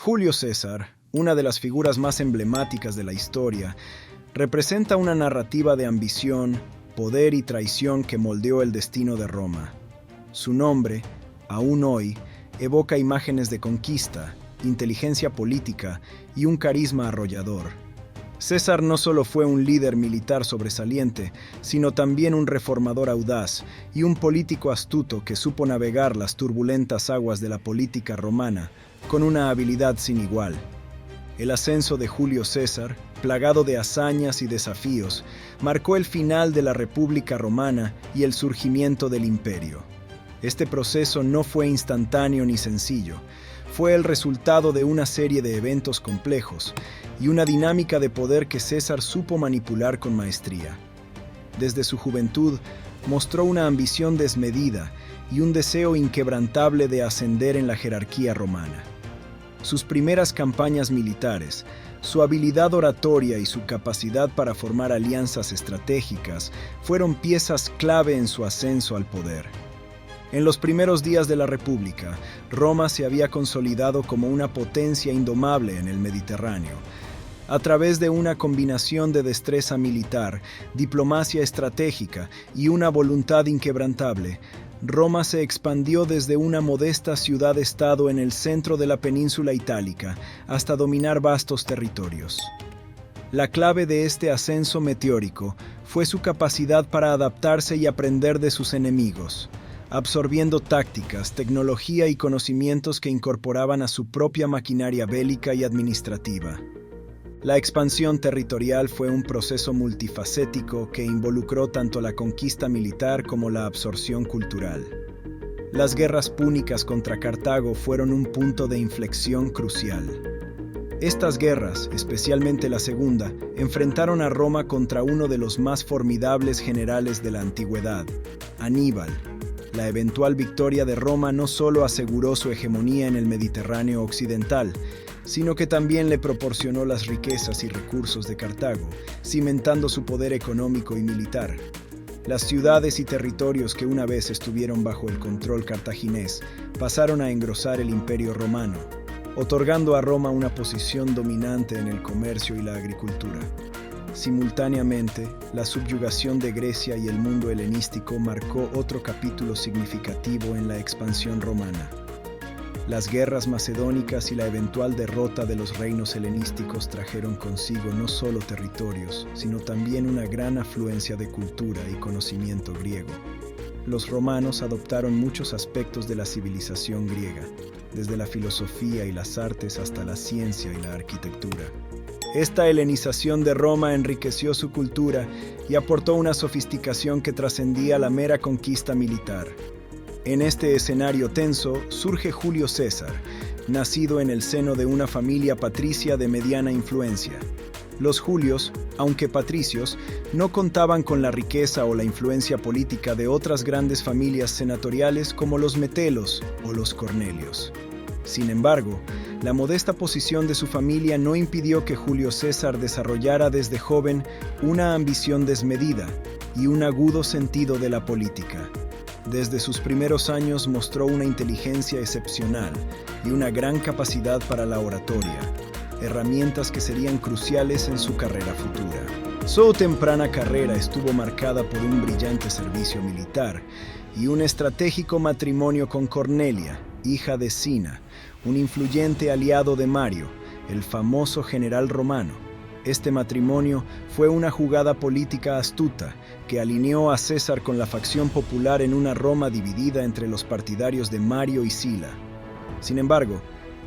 Julio César, una de las figuras más emblemáticas de la historia, representa una narrativa de ambición, poder y traición que moldeó el destino de Roma. Su nombre, aún hoy, evoca imágenes de conquista, inteligencia política y un carisma arrollador. César no solo fue un líder militar sobresaliente, sino también un reformador audaz y un político astuto que supo navegar las turbulentas aguas de la política romana con una habilidad sin igual. El ascenso de Julio César, plagado de hazañas y desafíos, marcó el final de la República Romana y el surgimiento del imperio. Este proceso no fue instantáneo ni sencillo. Fue el resultado de una serie de eventos complejos y una dinámica de poder que César supo manipular con maestría. Desde su juventud, mostró una ambición desmedida y un deseo inquebrantable de ascender en la jerarquía romana. Sus primeras campañas militares, su habilidad oratoria y su capacidad para formar alianzas estratégicas fueron piezas clave en su ascenso al poder. En los primeros días de la República, Roma se había consolidado como una potencia indomable en el Mediterráneo. A través de una combinación de destreza militar, diplomacia estratégica y una voluntad inquebrantable, Roma se expandió desde una modesta ciudad-estado en el centro de la península itálica hasta dominar vastos territorios. La clave de este ascenso meteórico fue su capacidad para adaptarse y aprender de sus enemigos, absorbiendo tácticas, tecnología y conocimientos que incorporaban a su propia maquinaria bélica y administrativa. La expansión territorial fue un proceso multifacético que involucró tanto la conquista militar como la absorción cultural. Las guerras púnicas contra Cartago fueron un punto de inflexión crucial. Estas guerras, especialmente la segunda, enfrentaron a Roma contra uno de los más formidables generales de la antigüedad, Aníbal. La eventual victoria de Roma no solo aseguró su hegemonía en el Mediterráneo occidental, sino que también le proporcionó las riquezas y recursos de Cartago, cimentando su poder económico y militar. Las ciudades y territorios que una vez estuvieron bajo el control cartaginés pasaron a engrosar el Imperio Romano, otorgando a Roma una posición dominante en el comercio y la agricultura. Simultáneamente, la subyugación de Grecia y el mundo helenístico marcó otro capítulo significativo en la expansión romana. Las guerras macedónicas y la eventual derrota de los reinos helenísticos trajeron consigo no solo territorios, sino también una gran afluencia de cultura y conocimiento griego. Los romanos adoptaron muchos aspectos de la civilización griega, desde la filosofía y las artes hasta la ciencia y la arquitectura. Esta helenización de Roma enriqueció su cultura y aportó una sofisticación que trascendía la mera conquista militar. En este escenario tenso surge Julio César, nacido en el seno de una familia patricia de mediana influencia. Los Julios, aunque patricios, no contaban con la riqueza o la influencia política de otras grandes familias senatoriales como los Metelos o los Cornelios. Sin embargo, la modesta posición de su familia no impidió que Julio César desarrollara desde joven una ambición desmedida y un agudo sentido de la política. Desde sus primeros años mostró una inteligencia excepcional y una gran capacidad para la oratoria, herramientas que serían cruciales en su carrera futura. Su temprana carrera estuvo marcada por un brillante servicio militar y un estratégico matrimonio con Cornelia, hija de Sina, un influyente aliado de Mario, el famoso general romano. Este matrimonio fue una jugada política astuta que alineó a César con la facción popular en una Roma dividida entre los partidarios de Mario y Sila. Sin embargo,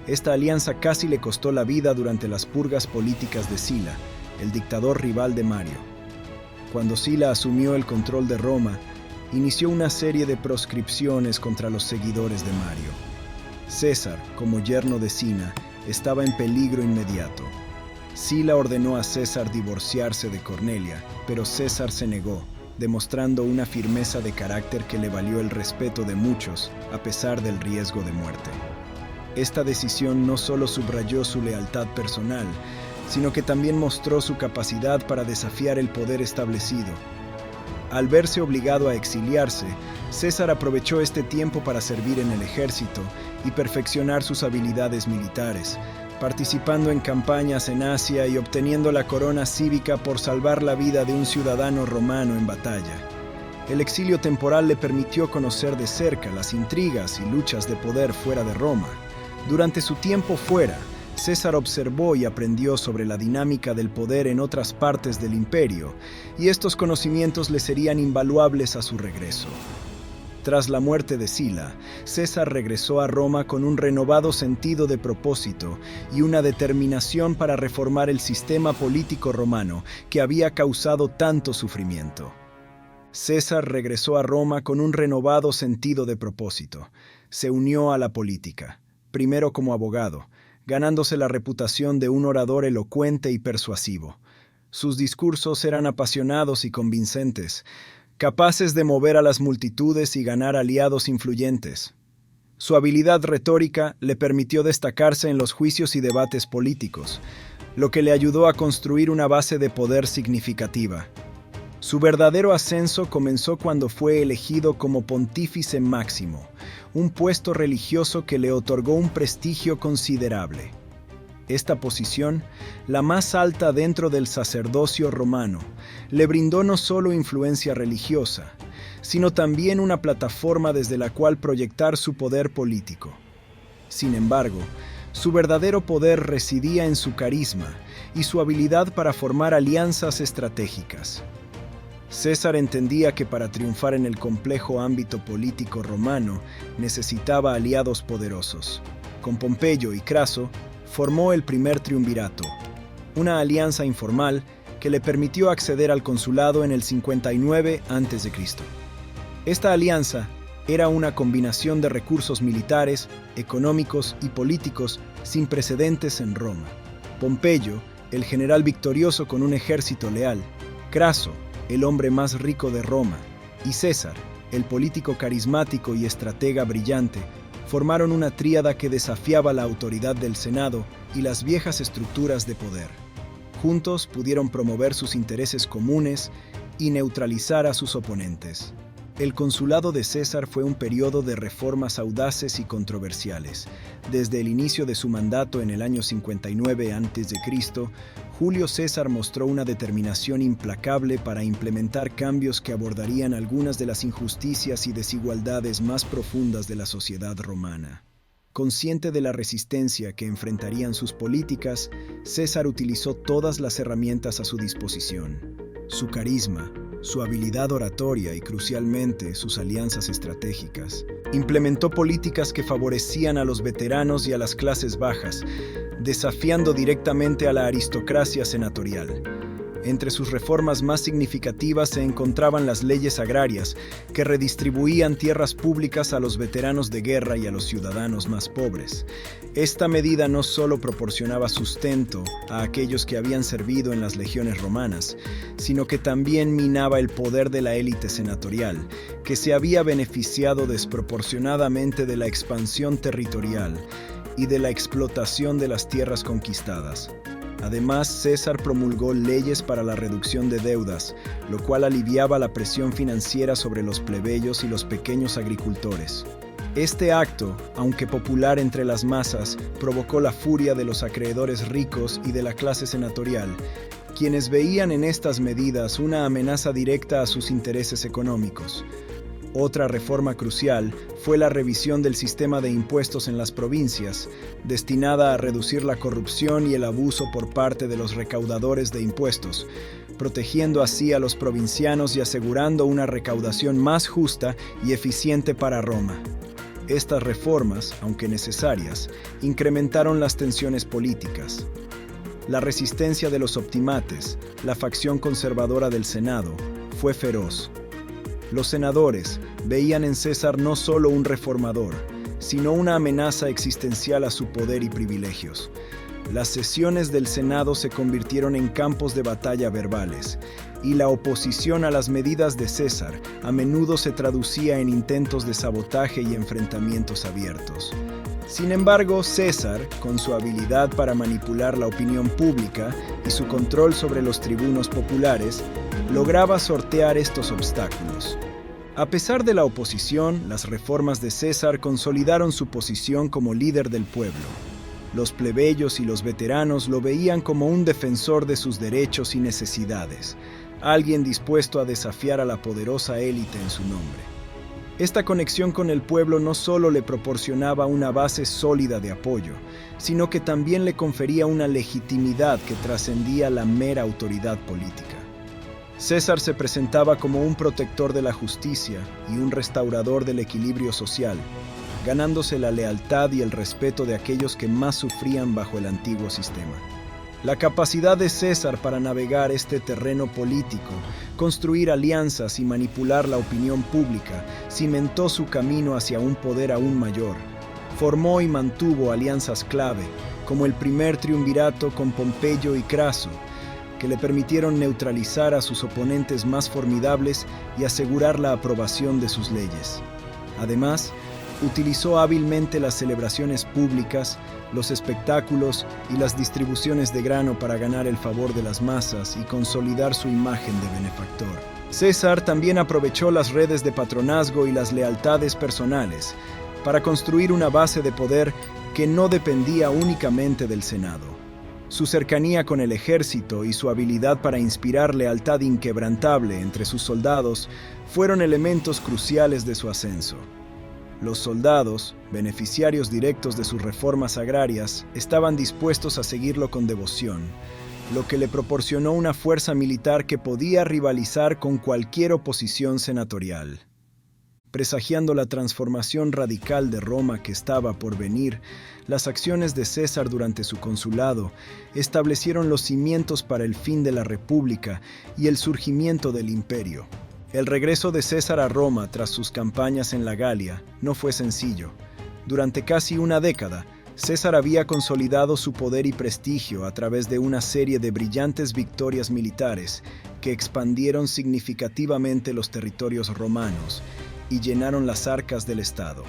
esta alianza casi le costó la vida durante las purgas políticas de Sila, el dictador rival de Mario. Cuando Sila asumió el control de Roma, inició una serie de proscripciones contra los seguidores de Mario. César, como yerno de Sina, estaba en peligro inmediato. Sila ordenó a César divorciarse de Cornelia, pero César se negó, demostrando una firmeza de carácter que le valió el respeto de muchos, a pesar del riesgo de muerte. Esta decisión no solo subrayó su lealtad personal, sino que también mostró su capacidad para desafiar el poder establecido. Al verse obligado a exiliarse, César aprovechó este tiempo para servir en el ejército y perfeccionar sus habilidades militares, participando en campañas en Asia y obteniendo la corona cívica por salvar la vida de un ciudadano romano en batalla. El exilio temporal le permitió conocer de cerca las intrigas y luchas de poder fuera de Roma. Durante su tiempo fuera, César observó y aprendió sobre la dinámica del poder en otras partes del imperio, y estos conocimientos le serían invaluables a su regreso. Tras la muerte de Sila, César regresó a Roma con un renovado sentido de propósito y una determinación para reformar el sistema político romano que había causado tanto sufrimiento. César regresó a Roma con un renovado sentido de propósito. Se unió a la política, primero como abogado, ganándose la reputación de un orador elocuente y persuasivo. Sus discursos eran apasionados y convincentes, capaces de mover a las multitudes y ganar aliados influyentes. Su habilidad retórica le permitió destacarse en los juicios y debates políticos, lo que le ayudó a construir una base de poder significativa. Su verdadero ascenso comenzó cuando fue elegido como pontífice máximo, un puesto religioso que le otorgó un prestigio considerable. Esta posición, la más alta dentro del sacerdocio romano, le brindó no solo influencia religiosa, sino también una plataforma desde la cual proyectar su poder político. Sin embargo, su verdadero poder residía en su carisma y su habilidad para formar alianzas estratégicas. César entendía que para triunfar en el complejo ámbito político romano necesitaba aliados poderosos. Con Pompeyo y Craso, formó el primer triunvirato, una alianza informal que le permitió acceder al consulado en el 59 a.C. Esta alianza era una combinación de recursos militares, económicos y políticos sin precedentes en Roma. Pompeyo, el general victorioso con un ejército leal, Craso, el hombre más rico de Roma, y César, el político carismático y estratega brillante, formaron una tríada que desafiaba la autoridad del Senado y las viejas estructuras de poder. Juntos pudieron promover sus intereses comunes y neutralizar a sus oponentes. El consulado de César fue un periodo de reformas audaces y controversiales. Desde el inicio de su mandato en el año 59 a.C., Julio César mostró una determinación implacable para implementar cambios que abordarían algunas de las injusticias y desigualdades más profundas de la sociedad romana. Consciente de la resistencia que enfrentarían sus políticas, César utilizó todas las herramientas a su disposición. Su carisma, su habilidad oratoria y, crucialmente, sus alianzas estratégicas. Implementó políticas que favorecían a los veteranos y a las clases bajas, desafiando directamente a la aristocracia senatorial. Entre sus reformas más significativas se encontraban las leyes agrarias, que redistribuían tierras públicas a los veteranos de guerra y a los ciudadanos más pobres. Esta medida no solo proporcionaba sustento a aquellos que habían servido en las legiones romanas, sino que también minaba el poder de la élite senatorial, que se había beneficiado desproporcionadamente de la expansión territorial y de la explotación de las tierras conquistadas. Además, César promulgó leyes para la reducción de deudas, lo cual aliviaba la presión financiera sobre los plebeyos y los pequeños agricultores. Este acto, aunque popular entre las masas, provocó la furia de los acreedores ricos y de la clase senatorial, quienes veían en estas medidas una amenaza directa a sus intereses económicos. Otra reforma crucial fue la revisión del sistema de impuestos en las provincias, destinada a reducir la corrupción y el abuso por parte de los recaudadores de impuestos, protegiendo así a los provincianos y asegurando una recaudación más justa y eficiente para Roma. Estas reformas, aunque necesarias, incrementaron las tensiones políticas. La resistencia de los optimates, la facción conservadora del Senado, fue feroz. Los senadores veían en César no solo un reformador, sino una amenaza existencial a su poder y privilegios. Las sesiones del Senado se convirtieron en campos de batalla verbales, y la oposición a las medidas de César a menudo se traducía en intentos de sabotaje y enfrentamientos abiertos. Sin embargo, César, con su habilidad para manipular la opinión pública y su control sobre los tribunos populares, lograba sortear estos obstáculos. A pesar de la oposición, las reformas de César consolidaron su posición como líder del pueblo. Los plebeyos y los veteranos lo veían como un defensor de sus derechos y necesidades, alguien dispuesto a desafiar a la poderosa élite en su nombre. Esta conexión con el pueblo no solo le proporcionaba una base sólida de apoyo, sino que también le confería una legitimidad que trascendía la mera autoridad política. César se presentaba como un protector de la justicia y un restaurador del equilibrio social, ganándose la lealtad y el respeto de aquellos que más sufrían bajo el antiguo sistema. La capacidad de César para navegar este terreno político, construir alianzas y manipular la opinión pública, cimentó su camino hacia un poder aún mayor. Formó y mantuvo alianzas clave, como el primer triunvirato con Pompeyo y Craso, que le permitieron neutralizar a sus oponentes más formidables y asegurar la aprobación de sus leyes. Además, utilizó hábilmente las celebraciones públicas, los espectáculos y las distribuciones de grano para ganar el favor de las masas y consolidar su imagen de benefactor. César también aprovechó las redes de patronazgo y las lealtades personales para construir una base de poder que no dependía únicamente del Senado. Su cercanía con el ejército y su habilidad para inspirar lealtad inquebrantable entre sus soldados fueron elementos cruciales de su ascenso. Los soldados, beneficiarios directos de sus reformas agrarias, estaban dispuestos a seguirlo con devoción, lo que le proporcionó una fuerza militar que podía rivalizar con cualquier oposición senatorial. Presagiando la transformación radical de Roma que estaba por venir, las acciones de César durante su consulado establecieron los cimientos para el fin de la República y el surgimiento del imperio. El regreso de César a Roma tras sus campañas en la Galia no fue sencillo. Durante casi una década, César había consolidado su poder y prestigio a través de una serie de brillantes victorias militares que expandieron significativamente los territorios romanos y llenaron las arcas del Estado.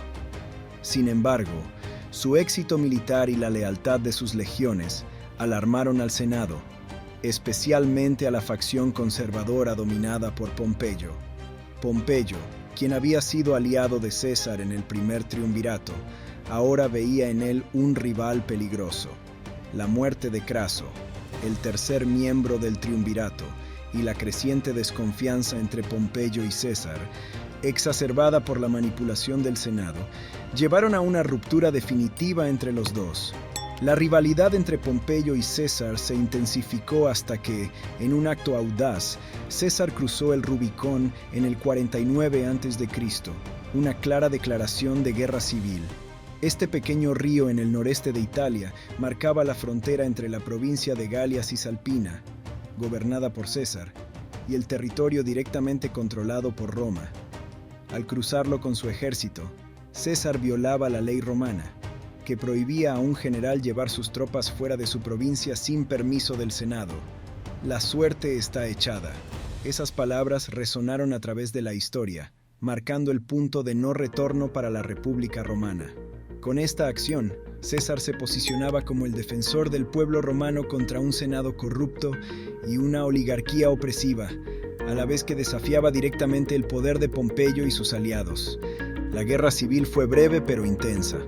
Sin embargo, su éxito militar y la lealtad de sus legiones alarmaron al Senado, especialmente a la facción conservadora dominada por Pompeyo. Pompeyo, quien había sido aliado de César en el primer triunvirato, ahora veía en él un rival peligroso. La muerte de Craso, el tercer miembro del triunvirato, y la creciente desconfianza entre Pompeyo y César, exacerbada por la manipulación del Senado, llevaron a una ruptura definitiva entre los dos. La rivalidad entre Pompeyo y César se intensificó hasta que, en un acto audaz, César cruzó el Rubicón en el 49 a.C., una clara declaración de guerra civil. Este pequeño río en el noreste de Italia marcaba la frontera entre la provincia de Galia Cisalpina, gobernada por César, y el territorio directamente controlado por Roma. Al cruzarlo con su ejército, César violaba la ley romana, que prohibía a un general llevar sus tropas fuera de su provincia sin permiso del Senado. La suerte está echada. Esas palabras resonaron a través de la historia, marcando el punto de no retorno para la República Romana. Con esta acción, César se posicionaba como el defensor del pueblo romano contra un Senado corrupto y una oligarquía opresiva, a la vez que desafiaba directamente el poder de Pompeyo y sus aliados. La guerra civil fue breve pero intensa.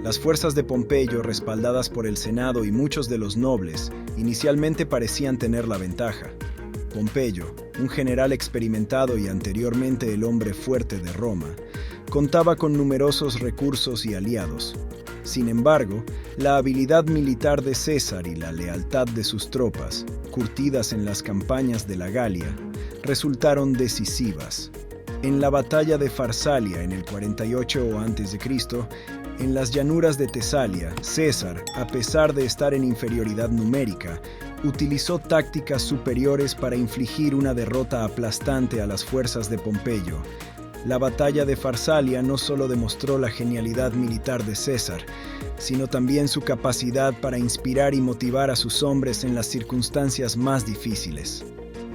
Las fuerzas de Pompeyo, respaldadas por el Senado y muchos de los nobles, inicialmente parecían tener la ventaja. Pompeyo, un general experimentado y anteriormente el hombre fuerte de Roma, contaba con numerosos recursos y aliados. Sin embargo, la habilidad militar de César y la lealtad de sus tropas, curtidas en las campañas de la Galia, resultaron decisivas. En la batalla de Farsalia en el 48 a.C., en las llanuras de Tesalia, César, a pesar de estar en inferioridad numérica, utilizó tácticas superiores para infligir una derrota aplastante a las fuerzas de Pompeyo. La batalla de Farsalia no solo demostró la genialidad militar de César, sino también su capacidad para inspirar y motivar a sus hombres en las circunstancias más difíciles.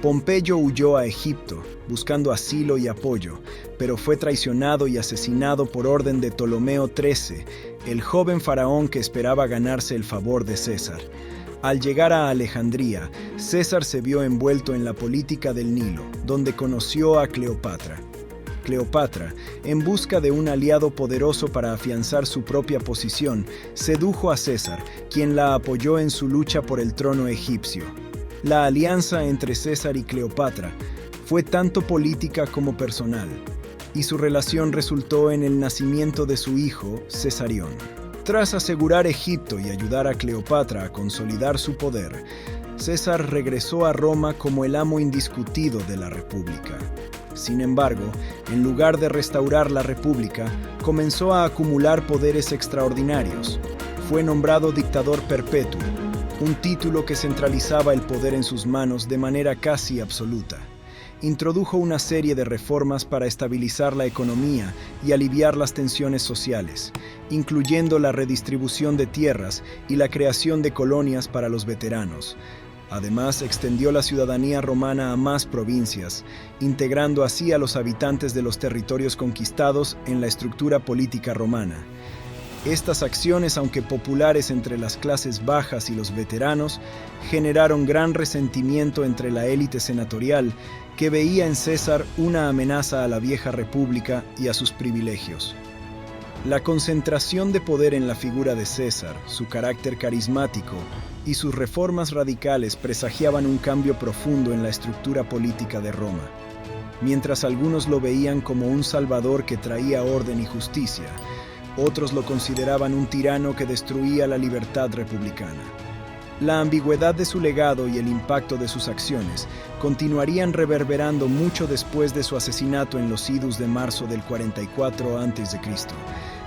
Pompeyo huyó a Egipto, buscando asilo y apoyo, pero fue traicionado y asesinado por orden de Ptolomeo XIII, el joven faraón que esperaba ganarse el favor de César. Al llegar a Alejandría, César se vio envuelto en la política del Nilo, donde conoció a Cleopatra. Cleopatra, en busca de un aliado poderoso para afianzar su propia posición, sedujo a César, quien la apoyó en su lucha por el trono egipcio. La alianza entre César y Cleopatra fue tanto política como personal, y su relación resultó en el nacimiento de su hijo, Cesarión. Tras asegurar Egipto y ayudar a Cleopatra a consolidar su poder, César regresó a Roma como el amo indiscutido de la República. Sin embargo, en lugar de restaurar la República, comenzó a acumular poderes extraordinarios. Fue nombrado dictador perpetuo, un título que centralizaba el poder en sus manos de manera casi absoluta. Introdujo una serie de reformas para estabilizar la economía y aliviar las tensiones sociales, incluyendo la redistribución de tierras y la creación de colonias para los veteranos. Además, extendió la ciudadanía romana a más provincias, integrando así a los habitantes de los territorios conquistados en la estructura política romana. Estas acciones, aunque populares entre las clases bajas y los veteranos, generaron gran resentimiento entre la élite senatorial, que veía en César una amenaza a la vieja república y a sus privilegios. La concentración de poder en la figura de César, su carácter carismático y sus reformas radicales presagiaban un cambio profundo en la estructura política de Roma. Mientras algunos lo veían como un salvador que traía orden y justicia, otros lo consideraban un tirano que destruía la libertad republicana. La ambigüedad de su legado y el impacto de sus acciones continuarían reverberando mucho después de su asesinato en los idus de marzo del 44 a.C.,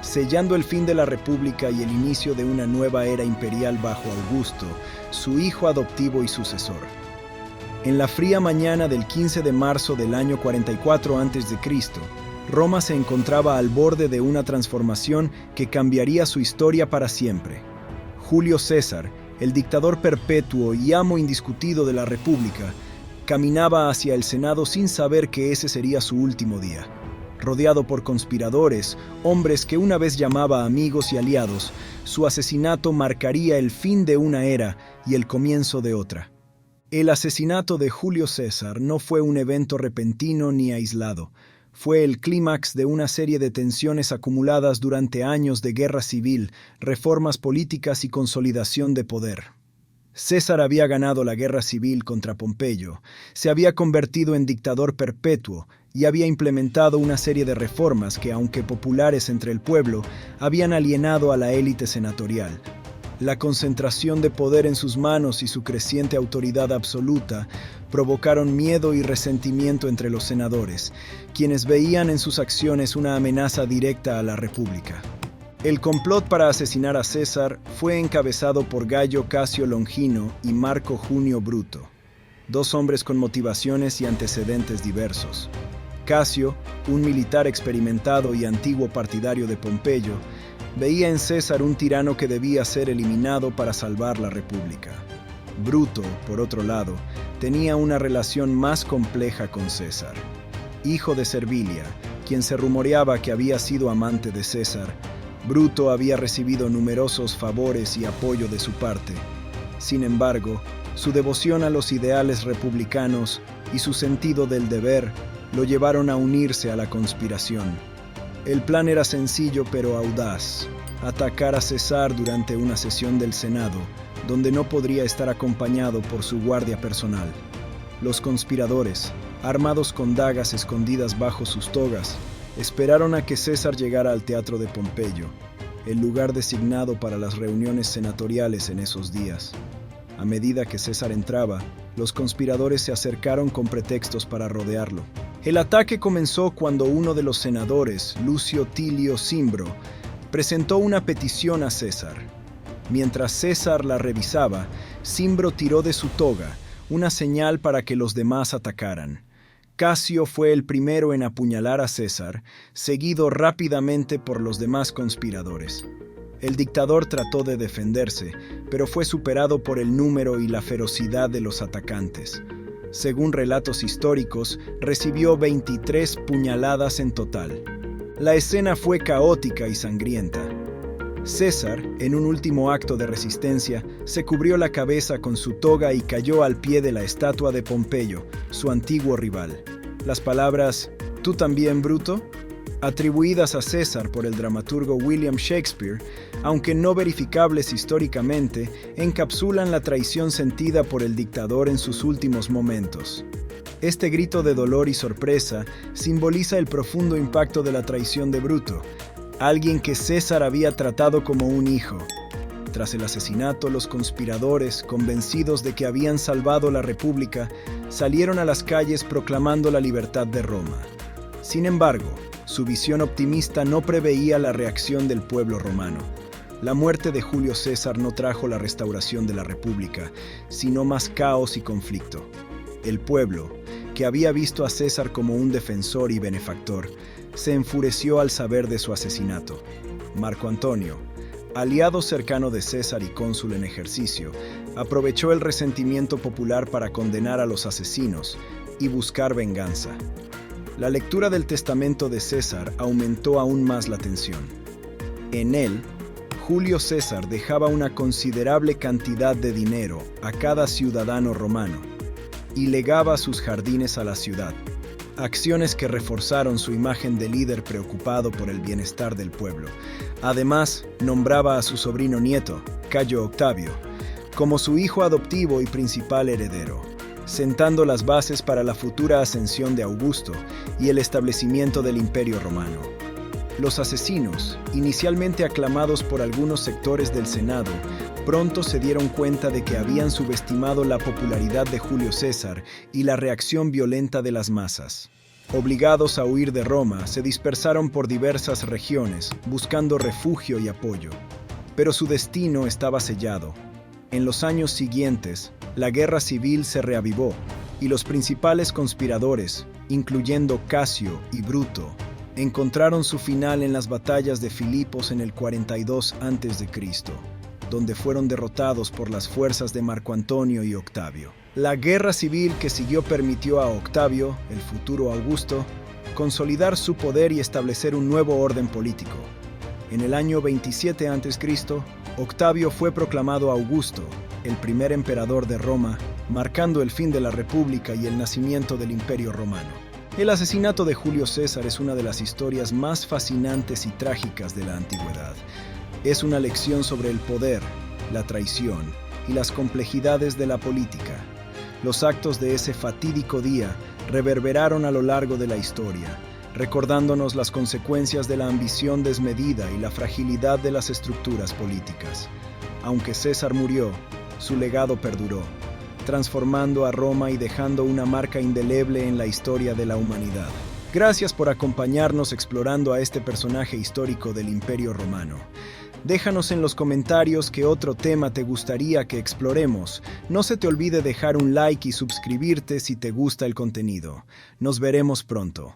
sellando el fin de la República y el inicio de una nueva era imperial bajo Augusto, su hijo adoptivo y sucesor. En la fría mañana del 15 de marzo del año 44 a.C., Roma se encontraba al borde de una transformación que cambiaría su historia para siempre. Julio César, el dictador perpetuo y amo indiscutido de la República, caminaba hacia el Senado sin saber que ese sería su último día. Rodeado por conspiradores, hombres que una vez llamaba amigos y aliados, su asesinato marcaría el fin de una era y el comienzo de otra. El asesinato de Julio César no fue un evento repentino ni aislado. Fue el clímax de una serie de tensiones acumuladas durante años de guerra civil, reformas políticas y consolidación de poder. César había ganado la guerra civil contra Pompeyo, se había convertido en dictador perpetuo y había implementado una serie de reformas que, aunque populares entre el pueblo, habían alienado a la élite senatorial. La concentración de poder en sus manos y su creciente autoridad absoluta provocaron miedo y resentimiento entre los senadores, quienes veían en sus acciones una amenaza directa a la República. El complot para asesinar a César fue encabezado por Gayo Casio Longino y Marco Junio Bruto, dos hombres con motivaciones y antecedentes diversos. Casio, un militar experimentado y antiguo partidario de Pompeyo, veía en César un tirano que debía ser eliminado para salvar la República. Bruto, por otro lado, tenía una relación más compleja con César. Hijo de Servilia, quien se rumoreaba que había sido amante de César, Bruto había recibido numerosos favores y apoyo de su parte. Sin embargo, su devoción a los ideales republicanos y su sentido del deber lo llevaron a unirse a la conspiración. El plan era sencillo pero audaz: atacar a César durante una sesión del Senado, donde no podría estar acompañado por su guardia personal. Los conspiradores, armados con dagas escondidas bajo sus togas, esperaron a que César llegara al Teatro de Pompeyo, el lugar designado para las reuniones senatoriales en esos días. A medida que César entraba, los conspiradores se acercaron con pretextos para rodearlo. El ataque comenzó cuando uno de los senadores, Lucio Tilio Cimbro, presentó una petición a César. Mientras César la revisaba, Cimbro tiró de su toga, una señal para que los demás atacaran. Casio fue el primero en apuñalar a César, seguido rápidamente por los demás conspiradores. El dictador trató de defenderse, pero fue superado por el número y la ferocidad de los atacantes. Según relatos históricos, recibió 23 puñaladas en total. La escena fue caótica y sangrienta. César, en un último acto de resistencia, se cubrió la cabeza con su toga y cayó al pie de la estatua de Pompeyo, su antiguo rival. Las palabras ¿Tú también, Bruto?, atribuidas a César por el dramaturgo William Shakespeare, aunque no verificables históricamente, encapsulan la traición sentida por el dictador en sus últimos momentos. Este grito de dolor y sorpresa simboliza el profundo impacto de la traición de Bruto, alguien que César había tratado como un hijo. Tras el asesinato, los conspiradores, convencidos de que habían salvado la República, salieron a las calles proclamando la libertad de Roma. Sin embargo, su visión optimista no preveía la reacción del pueblo romano. La muerte de Julio César no trajo la restauración de la República, sino más caos y conflicto. El pueblo, que había visto a César como un defensor y benefactor, se enfureció al saber de su asesinato. Marco Antonio, aliado cercano de César y cónsul en ejercicio, aprovechó el resentimiento popular para condenar a los asesinos y buscar venganza. La lectura del testamento de César aumentó aún más la tensión. En él, Julio César dejaba una considerable cantidad de dinero a cada ciudadano romano y legaba sus jardines a la ciudad, acciones que reforzaron su imagen de líder preocupado por el bienestar del pueblo. Además, nombraba a su sobrino nieto, Cayo Octavio, como su hijo adoptivo y principal heredero, sentando las bases para la futura ascensión de Augusto y el establecimiento del Imperio Romano. Los asesinos, inicialmente aclamados por algunos sectores del Senado, pronto se dieron cuenta de que habían subestimado la popularidad de Julio César y la reacción violenta de las masas. Obligados a huir de Roma, se dispersaron por diversas regiones, buscando refugio y apoyo. Pero su destino estaba sellado. En los años siguientes, la guerra civil se reavivó y los principales conspiradores, incluyendo Casio y Bruto, encontraron su final en las batallas de Filipos en el 42 a.C., donde fueron derrotados por las fuerzas de Marco Antonio y Octavio. La guerra civil que siguió permitió a Octavio, el futuro Augusto, consolidar su poder y establecer un nuevo orden político. En el año 27 a.C., Octavio fue proclamado Augusto, el primer emperador de Roma, marcando el fin de la República y el nacimiento del Imperio Romano. El asesinato de Julio César es una de las historias más fascinantes y trágicas de la antigüedad. Es una lección sobre el poder, la traición y las complejidades de la política. Los actos de ese fatídico día reverberaron a lo largo de la historia, recordándonos las consecuencias de la ambición desmedida y la fragilidad de las estructuras políticas. Aunque César murió, su legado perduró, transformando a Roma y dejando una marca indeleble en la historia de la humanidad. Gracias por acompañarnos explorando a este personaje histórico del Imperio Romano. Déjanos en los comentarios qué otro tema te gustaría que exploremos. No se te olvide dejar un like y suscribirte si te gusta el contenido. Nos veremos pronto.